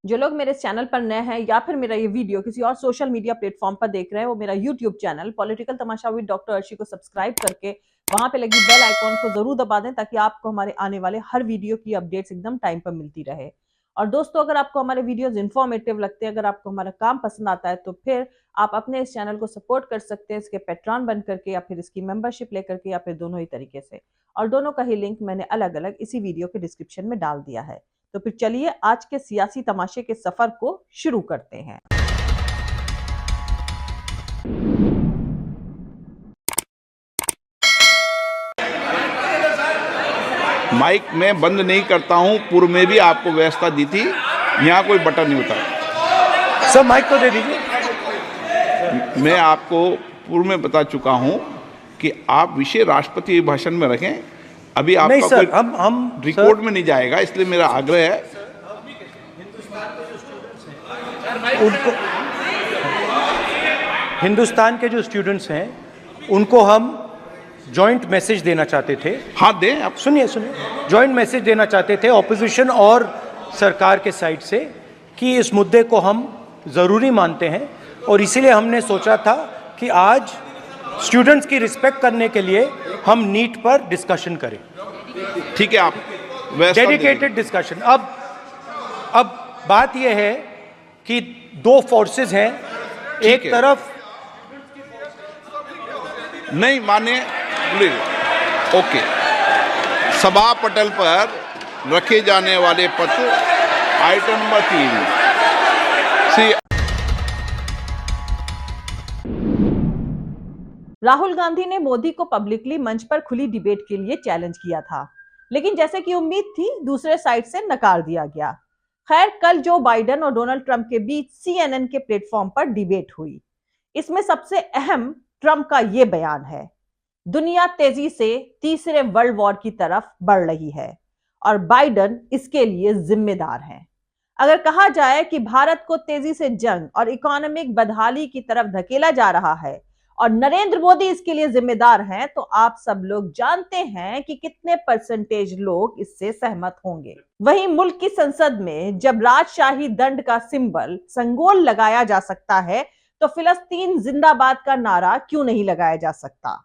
जो लोग मेरे चैनल पर नए हैं या फिर मेरा ये वीडियो किसी और सोशल मीडिया प्लेटफॉर्म पर देख रहे हैं, वो मेरा YouTube channel political Tamasha with doctor Arshi को सब्सक्राइब करके वहां पे लगी बेल आइकॉन को जरूर दबा दें, ताकि आपको हमारे आने वाले हर वीडियो की अपडेट्स एकदम टाइम पर मिलती रहे। और दोस्तों, अगर आपको हमारे वीडियोस इन्फॉर्मेटिव लगते हैं, अगर आपको हमारा काम पसंद आता है, तो फिर आप अपने इस चैनल को सपोर्ट कर सकते हैं इसके पैट्रॉन बन करके, या फिर इसकी मेंबरशिप लेकर के, या फिर दोनों ही तरीके से। और दोनों का ही लिंक मैंने अलग अलग इसी वीडियो के डिस्क्रिप्शन में डाल दिया है। तो फिर चलिए आज के सियासी तमाशे के सफर को शुरू करते हैं। माइक में बंद नहीं करता हूं। पूर्व में भी आपको व्यवस्था दी थी, यहाँ कोई बटन नहीं होता। सर माइक तो दे दीजिए। मैं आपको पूर्व में बता चुका हूं कि आप विषय राष्ट्रपति भाषण में रखें। अभी आपका नहीं सर, कोई हम रिकॉर्ड में नहीं जाएगा, इसलिए मेरा आग्रह है उनको, हिंदुस्तान के जो स्टूडेंट्स हैं उनको हम जॉइंट मैसेज देना चाहते थे। हाँ दें आप। सुनिए, जॉइंट मैसेज देना चाहते थे ऑपोजिशन और सरकार के साइड से कि इस मुद्दे को हम ज़रूरी मानते हैं, और इसीलिए हमने सोचा था कि आज स्टूडेंट्स की रिस्पेक्ट करने के लिए हम नीट पर डिस्कशन करें। ठीक है, आप डेडिकेटेड डिस्कशन। अब बात यह है कि दो फोर्सेस हैं, एक तरफ नहीं माने। ओके, सभा पटल पर रखे जाने वाले पत्र आइटम नंबर 3। राहुल गांधी ने मोदी को पब्लिकली मंच पर खुली डिबेट के लिए चैलेंज किया था, लेकिन जैसे कि उम्मीद थी दूसरे साइड से नकार दिया गया। खैर, कल जो बाइडेन और डोनाल्ड ट्रंप के बीच CNN के प्लेटफॉर्म पर डिबेट हुई। इसमें सबसे अहम ट्रंप का यह बयान है, दुनिया तेजी से तीसरे वर्ल्ड वॉर की तरफ बढ़ रही है और बाइडेन इसके लिए जिम्मेदार हैं। अगर कहा जाए कि भारत को तेजी से जंग और इकोनॉमिक बदहाली की तरफ धकेला जा रहा है और नरेंद्र मोदी इसके लिए जिम्मेदार हैं, तो आप सब लोग जानते हैं कि कितने परसेंटेज लोग इससे सहमत होंगे। वहीं मुल्क की संसद में जब राजशाही दंड का सिंबल संगोल लगाया जा सकता है, तो फिलिस्तीन जिंदाबाद का नारा क्यों नहीं लगाया जा सकता।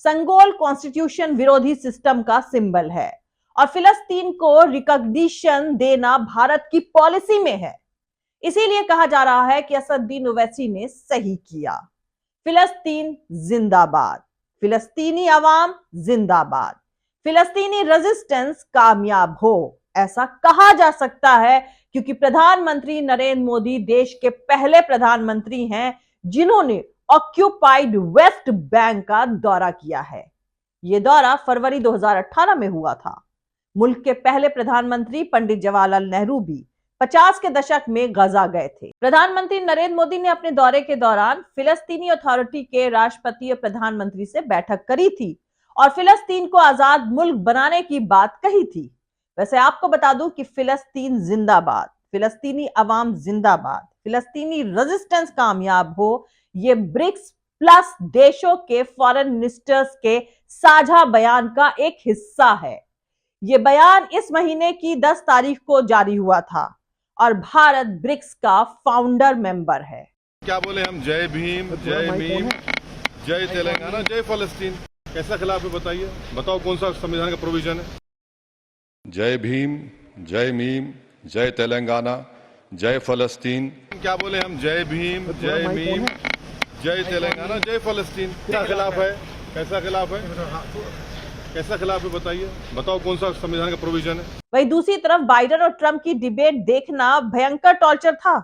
संगोल कॉन्स्टिट्यूशन विरोधी सिस्टम का सिंबल है और फिलिस्तीन को रिकॉग्निशन देना भारत की पॉलिसी में है। इसीलिए कहा जा रहा है कि असदुद्दीन ओवैसी ने सही किया। फिलिस्तीन जिंदाबाद, फिलिस्तीनी अवाम जिंदाबाद, फिलिस्तीनी रेजिस्टेंस कामयाब हो, ऐसा कहा जा सकता है क्योंकि प्रधानमंत्री नरेंद्र मोदी देश के पहले प्रधानमंत्री हैं जिन्होंने ऑक्यूपाइड वेस्ट बैंक का दौरा किया है। यह दौरा फरवरी 2018 में हुआ था। मुल्क के पहले प्रधानमंत्री पंडित जवाहरलाल नेहरू भी 50 के दशक में गजा गए थे। प्रधानमंत्री नरेंद्र मोदी ने अपने दौरे के दौरान फिलिस्तीनी अथॉरिटी के राष्ट्रपति और प्रधानमंत्री से बैठक करी थी और फिलिस्तीन को आजाद मुल्क बनाने की बात कही थी। वैसे आपको बता दूं कि फिलिस्तीन जिंदाबाद, फिलिस्तीनी अवाम जिंदाबाद, फिलिस्तीनी रेजिस्टेंस कामयाब हो, ये ब्रिक्स प्लस देशों के फॉरेन मिनिस्टर्स के साझा बयान का एक हिस्सा है। ये बयान इस महीने की 10 तारीख को जारी हुआ था और भारत ब्रिक्स का फाउंडर मेंबर है। क्या बोले हम? जय भीम, जय मीम, जय तेलंगाना, जय फलस्तीन। कैसा खिलाफ है बताइए, बताओ कौन सा संविधान का प्रोविजन है? जय भीम, जय मीम, जय तेलंगाना, जय फलस्तीन। क्या बोले हम? जय भीम, जय मीम, जय तेलंगाना, जय फलस्तीन। क्या खिलाफ है? कैसा खिलाफ है? कैसा खिलाफ है बताइए, बताओ कौन सा संविधान का प्रोविजन है? वहीं दूसरी तरफ बाइडेन और ट्रंप की डिबेट देखना भयंकर टॉर्चर था।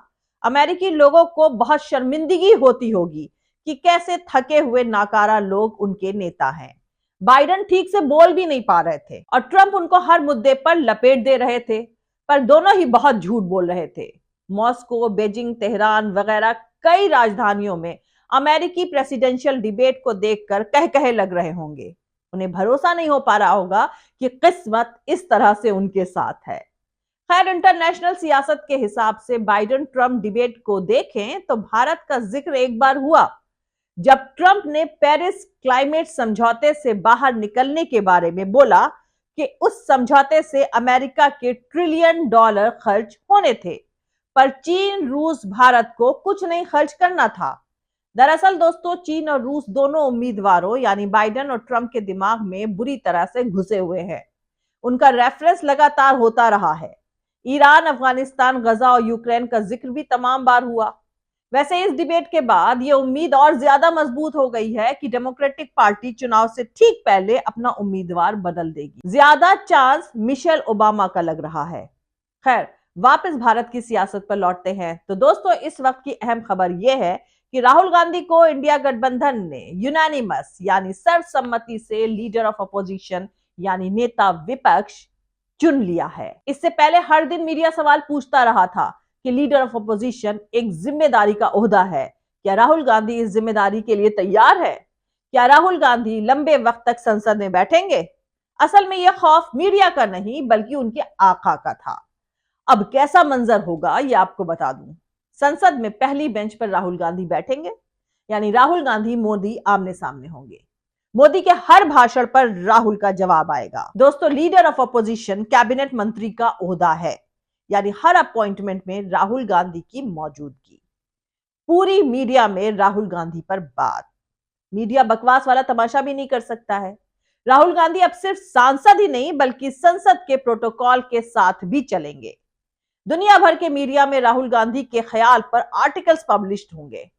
अमेरिकी लोगों को बहुत शर्मिंदगी होती होगी कि कैसे थके हुए नाकारा लोग उनके नेता हैं। बाइडेन ठीक से बोल भी नहीं पा रहे थे और ट्रंप उनको हर मुद्दे पर लपेट दे रहे थे, पर दोनों ही बहुत झूठ बोल रहे थे। मॉस्को, बीजिंग, तेहरान वगैरह कई राजधानियों में अमेरिकी प्रेसिडेंशियल डिबेट को देखकर कह कहे लग रहे होंगे। उन्हें भरोसा नहीं हो पा रहा होगा कि किस्मत इस तरह से उनके साथ है। खैर, इंटरनेशनल सियासत के हिसाब से बाइडेन ट्रंप डिबेट को देखें तो भारत का जिक्र एक बार हुआ जब ट्रंप ने पेरिस क्लाइमेट समझौते से बाहर निकलने के बारे में बोला कि उस समझौते से अमेरिका के $1 ट्रिलियन खर्च होने थे, पर चीन, रूस, भारत को कुछ नहीं खर्च करना था। दरअसल दोस्तों, चीन और रूस दोनों उम्मीदवारों यानी बाइडेन और ट्रंप के दिमाग में बुरी तरह से घुसे हुए हैं। उनका रेफरेंस लगातार होता रहा है। ईरान, अफगानिस्तान, गजा और यूक्रेन का जिक्र भी तमाम बार हुआ। वैसे इस डिबेट के बाद ये उम्मीद और ज्यादा मजबूत हो गई है कि डेमोक्रेटिक पार्टी चुनाव से ठीक पहले अपना उम्मीदवार बदल देगी। ज्यादा चांस मिशेल ओबामा का लग रहा है। खैर, वापस भारत की सियासत पर लौटते हैं तो दोस्तों, इस वक्त की अहम खबर यह है कि राहुल गांधी को इंडिया गठबंधन ने यूनानिमस यानी सर्वसम्मति से लीडर ऑफ अपोजिशन यानी नेता विपक्ष चुन लिया है। इससे पहले हर दिन मीडिया सवाल पूछता रहा था कि लीडर ऑफ अपोजिशन एक जिम्मेदारी का ओहदा है। क्या राहुल गांधी इस जिम्मेदारी के लिए तैयार है? क्या राहुल गांधी लंबे वक्त तक संसद में बैठेंगे? असल में यह खौफ मीडिया का नहीं बल्कि उनके आका का था। अब कैसा मंजर होगा ये आपको बता दूं। संसद में पहली बेंच पर राहुल गांधी बैठेंगे, यानी राहुल गांधी मोदी आमने सामने होंगे। मोदी के हर भाषण पर राहुल का जवाब आएगा। दोस्तों, लीडर ऑफ अपोजिशन कैबिनेट मंत्री का ओहदा है, यानी हर अपॉइंटमेंट में राहुल गांधी की मौजूदगी। पूरी मीडिया में राहुल गांधी पर बात। मीडिया बकवास वाला तमाशा भी नहीं कर सकता है। राहुल गांधी अब सिर्फ सांसद ही नहीं बल्कि संसद के प्रोटोकॉल के साथ भी चलेंगे। दुनिया भर के मीडिया में राहुल गांधी के ख्याल पर आर्टिकल्स पब्लिश्ड होंगे।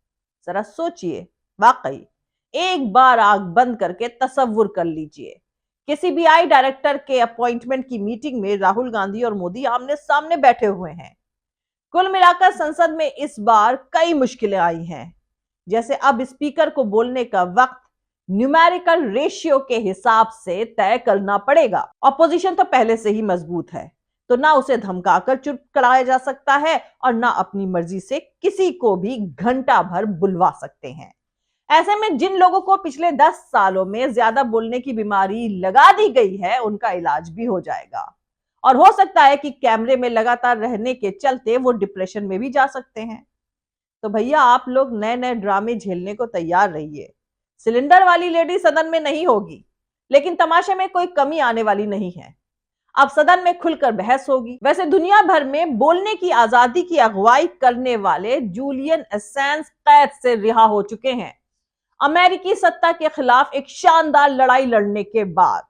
जरा सोचिए, वाकई एक बार आंख बंद करके तसव्वुर कर लीजिए, किसी भी आई डायरेक्टर के अपॉइंटमेंट की मीटिंग में राहुल गांधी और मोदी आमने सामने बैठे हुए हैं। कुल मिलाकर संसद में इस बार कई मुश्किलें आई हैं। जैसे अब स्पीकर को बोलने का वक्त न्यूमेरिकल रेशियो के हिसाब से तय करना पड़ेगा। ऑपोजिशन तो पहले से ही मजबूत है, तो ना उसे धमकाकर चुप कराया जा सकता है और ना अपनी मर्जी से किसी को भी घंटा भर बुलवा सकते हैं। ऐसे में जिन लोगों को पिछले 10 सालों में ज्यादा बोलने की बीमारी लगा दी गई है, उनका इलाज भी हो जाएगा और हो सकता है कि कैमरे में लगातार रहने के चलते वो डिप्रेशन में भी जा सकते हैं। तो भैया, आप लोग नए नए ड्रामे झेलने को तैयार रहिए। सिलेंडर वाली लेडी सदन में नहीं होगी, लेकिन तमाशे में कोई कमी आने वाली नहीं है। अब सदन में खुलकर बहस होगी। वैसे दुनिया भर में बोलने की आजादी की अगुवाई करने वाले जूलियन असैंज कैद से रिहा हो चुके हैं। अमेरिकी सत्ता के खिलाफ एक शानदार लड़ाई लड़ने के बाद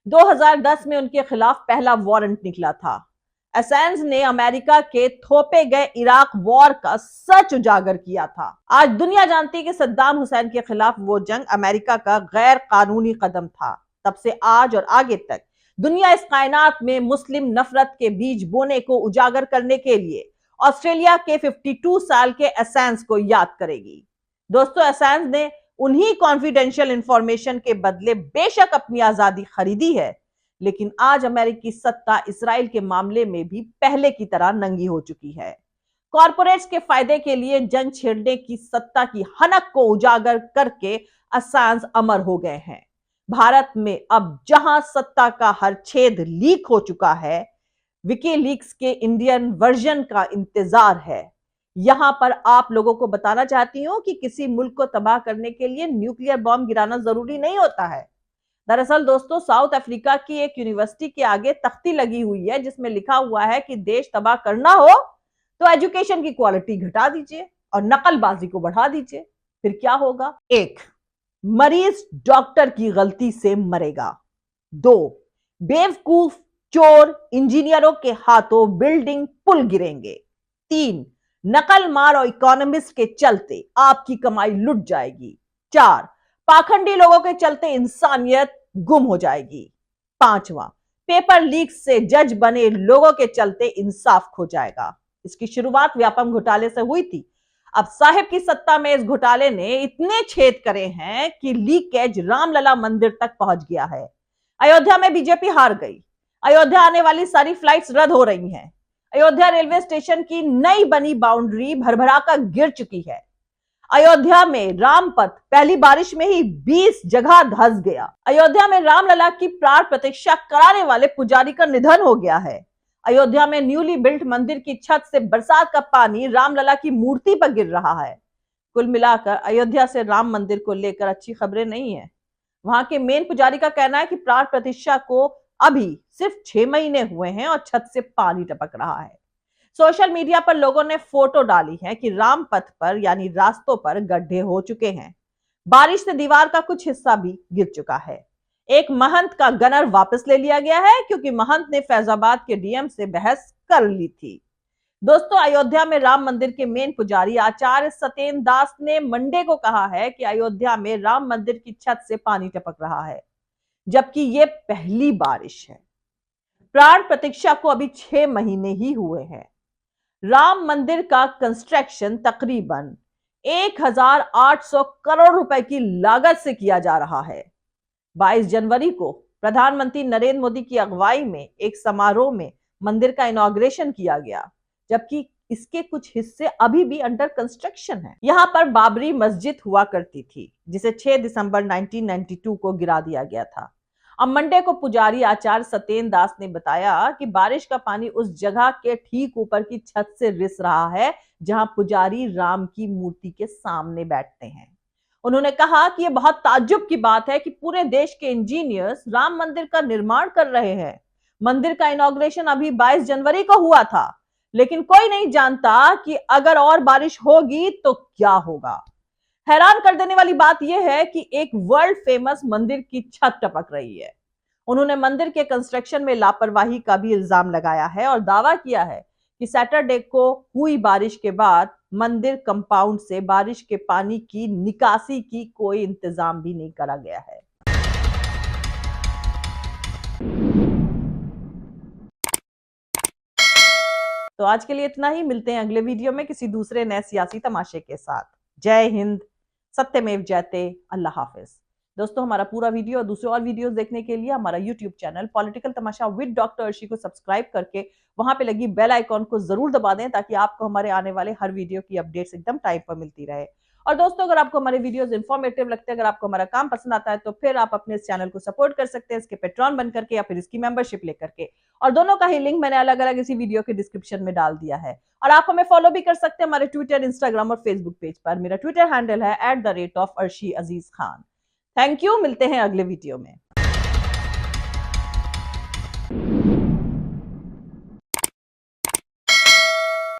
2010 में उनके खिलाफ पहला वारंट निकला था। असैंज ने अमेरिका के थोपे गए इराक वॉर का सच उजागर किया था। आज दुनिया जानती है कि सद्दाम हुसैन के खिलाफ वो जंग अमेरिका का गैर कानूनी कदम था। तब से आज और आगे तक दुनिया इस कायनात में मुस्लिम नफरत के बीज बोने को उजागर करने के लिए ऑस्ट्रेलिया के 52 साल के असैंज को याद करेगी। दोस्तों, असैंज ने उन्हीं कॉन्फिडेंशियल इंफॉर्मेशन के बदले बेशक अपनी आजादी खरीदी है, लेकिन आज अमेरिकी सत्ता इसराइल के मामले में भी पहले की तरह नंगी हो चुकी है। कॉरपोरेट्स के फायदे के लिए जंग छेड़ने की सत्ता की हनक को उजागर करके असैंज अमर हो गए हैं। भारत में अब जहां सत्ता का हर छेद लीक हो चुका है, विकीलीक्स के इंडियन वर्जन का इंतजार है। यहां पर आप लोगों को बताना चाहती हूं कि किसी मुल्क को तबाह करने के लिए न्यूक्लियर बॉम्ब गिराना जरूरी नहीं होता है। दरअसल दोस्तों, साउथ अफ्रीका की एक यूनिवर्सिटी के आगे तख्ती लगी हुई है जिसमें लिखा हुआ है कि देश तबाह करना हो तो एजुकेशन की क्वालिटी घटा दीजिए और नकलबाजी को बढ़ा दीजिए। फिर क्या होगा? 1, मरीज डॉक्टर की गलती से मरेगा। 2, बेवकूफ चोर इंजीनियरों के हाथों बिल्डिंग पुल गिरेंगे। 3, नकल मार और इकोनॉमिस्ट के चलते आपकी कमाई लुट जाएगी। 4, पाखंडी लोगों के चलते इंसानियत गुम हो जाएगी। 5वां, पेपर लीक से जज बने लोगों के चलते इंसाफ खो जाएगा। इसकी शुरुआत व्यापम घोटाले से हुई थी। अब साहिब की सत्ता में इस घोटाले ने इतने छेद करे हैं कि लीकेज रामलला मंदिर तक पहुंच गया है। अयोध्या में बीजेपी हार गई। अयोध्या आने वाली सारी फ्लाइट्स रद्द हो रही हैं। अयोध्या रेलवे स्टेशन की नई बनी बाउंड्री भरभरा कर गिर चुकी है। अयोध्या में रामपथ पहली बारिश में ही 20 जगह धंस गया। अयोध्या में रामलला की प्राण प्रतिष्ठा कराने वाले पुजारी का निधन हो गया है। अयोध्या में न्यूली बिल्ट मंदिर की छत से बरसात का पानी रामलला की मूर्ति पर गिर रहा है। कुल मिलाकर अयोध्या से राम मंदिर को लेकर अच्छी खबरें नहीं है। वहां के मेन पुजारी का कहना है कि प्राण प्रतिष्ठा को अभी सिर्फ 6 महीने हुए हैं और छत से पानी टपक रहा है। सोशल मीडिया पर लोगों ने फोटो डाली है कि राम पथ पर यानी रास्तों पर गड्ढे हो चुके हैं। बारिश से दीवार का कुछ हिस्सा भी गिर चुका है। एक महंत का गनर वापस ले लिया गया है क्योंकि महंत ने फैजाबाद के डीएम से बहस कर ली थी। दोस्तों, अयोध्या में राम मंदिर के मेन पुजारी आचार्य सत्येंद्र दास ने मंडे को कहा है कि अयोध्या में राम मंदिर की छत से पानी टपक रहा है, जबकि ये पहली बारिश है। प्राण प्रतिष्ठा को अभी 6 महीने ही हुए हैं। राम मंदिर का कंस्ट्रक्शन तकरीबन 1800 करोड़ रुपए की लागत से किया जा रहा है। 22 जनवरी को प्रधानमंत्री नरेंद्र मोदी की अगुवाई में एक समारोह में मंदिर का इनॉग्रेशन किया गया, जबकि इसके कुछ हिस्से अभी भी अंडर कंस्ट्रक्शन है। यहां पर बाबरी मस्जिद हुआ करती थी, जिसे 6 दिसंबर 1992 को गिरा दिया गया था। अब मंडे को पुजारी आचार्य सत्येंद्र दास ने बताया कि बारिश का पानी उस जगह के ठीक ऊपर की छत से रिस रहा है जहां पुजारी राम की मूर्ति के सामने बैठते हैं। उन्होंने कहा कि यह बहुत ताज्जुब की बात है कि पूरे देश के इंजीनियर्स राम मंदिर का निर्माण कर रहे हैं। मंदिर का इनॉग्रेशन अभी 22 जनवरी को हुआ था, लेकिन कोई नहीं जानता कि अगर और बारिश होगी तो क्या होगा। हैरान कर देने वाली बात यह है कि एक वर्ल्ड फेमस मंदिर की छत टपक रही है। उन्होंने मंदिर के कंस्ट्रक्शन में लापरवाही का भी इल्जाम लगाया है और दावा किया है कि सैटरडे को हुई बारिश के बाद मंदिर कंपाउंड से बारिश के पानी की निकासी की कोई इंतजाम भी नहीं करा गया है। तो आज के लिए इतना ही। मिलते हैं अगले वीडियो में किसी दूसरे नए सियासी तमाशे के साथ। जय हिंद, सत्यमेव जयते, अल्लाह हाफिज। दोस्तों, हमारा पूरा वीडियो और दूसरे और वीडियोस देखने के लिए हमारा YouTube channel political Tamasha with doctor Arshi को सब्सक्राइब करके वहां पे लगी बेल आइकॉन को जरूर दबा दें, ताकि आपको हमारे आने वाले हर वीडियो की अपडेट्स एकदम टाइम पर मिलती रहे। और दोस्तों, अगर आपको हमारे वीडियोस इंफॉर्मेटिव लगते हैं, अगर आपको हमारा काम पसंद आता है, तो फिर आप अपने इस चैनल को सपोर्ट कर सकते हैं, इसके पेट्रॉन बन करके या फिर इसकी मेंबरशिप लेकर के। और दोनों का ही लिंक मैंने अलग अलग इसी वीडियो के डिस्क्रिप्शन में डाल दिया है। और आप हमें फॉलो भी कर सकते हैं हमारे ट्विटर, इंस्टाग्राम और फेसबुक पेज पर। मेरा ट्विटर हैंडल है @arshi aziz khan। Thank you. मिलते हैं अगले वीडियो में।